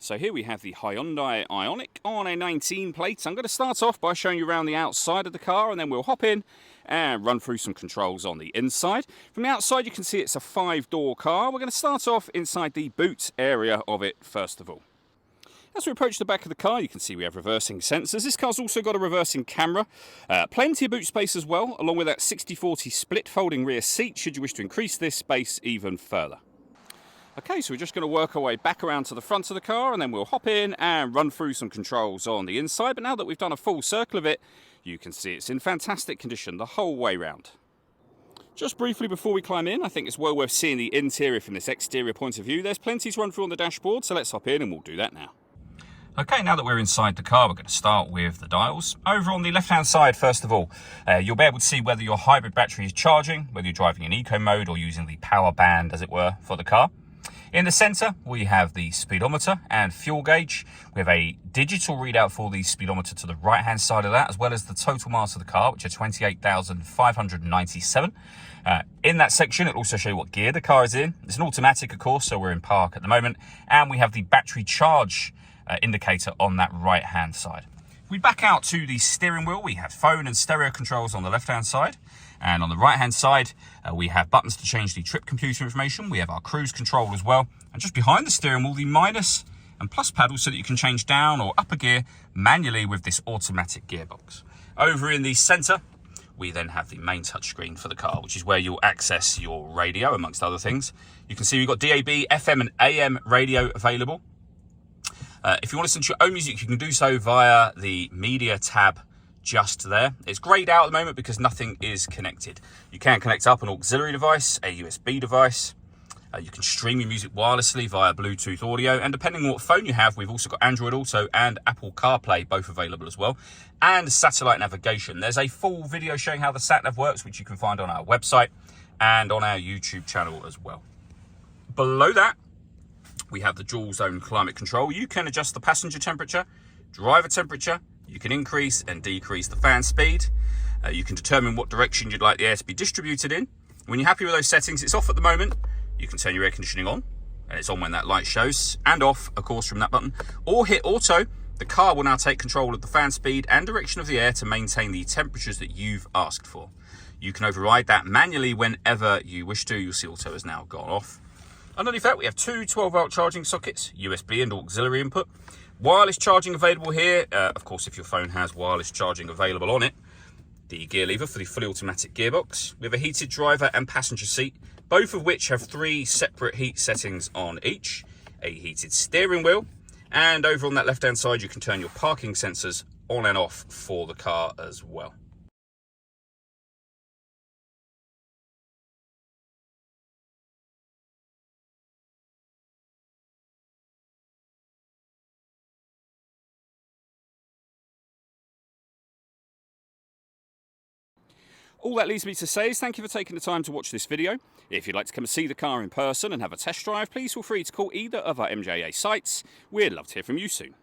So here we have the Hyundai Ioniq on a 19 plate. I'm going to start off by showing you around the outside of the car, and then we'll hop in and run through some controls on the inside. From the outside you can see it's a 5-door car. We're going to start off inside the boot area of it first of all. As we approach the back of the car, you can see we have reversing sensors. This car's also got a reversing camera, plenty of boot space as well, along with that 60/40 split folding rear seat should you wish to increase this space even further. Okay, so we're just going to work our way back around to the front of the car, and then we'll hop in and run through some controls on the inside. But now that we've done a full circle of it, you can see it's in fantastic condition the whole way round. Just briefly before we climb in, I think it's well worth seeing the interior from this exterior point of view. There's plenty to run through on the dashboard, so let's hop in and we'll do that now. Okay, now that we're inside the car, we're going to start with the dials. Over on the left-hand side, first of all, you'll be able to see whether your hybrid battery is charging, whether you're driving in eco mode or using the power band, as it were, for the car. In the centre, we have the speedometer and fuel gauge. We have a digital readout for the speedometer to the right-hand side of that, as well as the total miles of the car, which are 28,597. In that section, it'll also show you what gear the car is in. It's an automatic, of course, so we're in park at the moment. And we have the battery charge indicator on that right-hand side. If we back out to the steering wheel, we have phone and stereo controls on the left-hand side. And on the right-hand side, we have buttons to change the trip computer information. We have our cruise control as well. And just behind the steering wheel, the minus and plus paddles so that you can change down or up a gear manually with this automatic gearbox. Over in the center, we then have the main touchscreen for the car, which is where you'll access your radio, amongst other things. You can see we've got DAB, FM and AM radio available. If you want to listen to your own music, you can do so via the media tab just there. It's greyed out at the moment because nothing is connected. You can connect up an auxiliary device, a USB device. You can stream your music wirelessly via Bluetooth audio, and depending on what phone you have, we've also got Android Auto and Apple CarPlay, both available as well, and satellite navigation. There's a full video showing how the sat-nav works, which you can find on our website and on our YouTube channel as well. Below that, we have the dual zone climate control. You can adjust the passenger temperature, driver temperature. You can increase and decrease the fan speed. You can determine what direction you'd like the air to be distributed in. When you're happy with those settings, it's off at the moment. You can turn your air conditioning on, and it's on when that light shows, and off, of course, from that button. Or hit auto. The car will now take control of the fan speed and direction of the air to maintain the temperatures that you've asked for. You can override that manually whenever you wish to. You'll see auto has now gone off. Underneath that, we have two 12-volt charging sockets, USB and auxiliary input. Wireless charging available here. Of course, if your phone has wireless charging available on it. The gear lever for the fully automatic gearbox. We have a heated driver and passenger seat, both of which have 3 separate heat settings on each. A heated steering wheel. And over on that left-hand side, you can turn your parking sensors on and off for the car as well. All that leaves me to say is thank you for taking the time to watch this video. If you'd like to come and see the car in person and have a test drive, please feel free to call either of our MJA sites. We'd love to hear from you soon.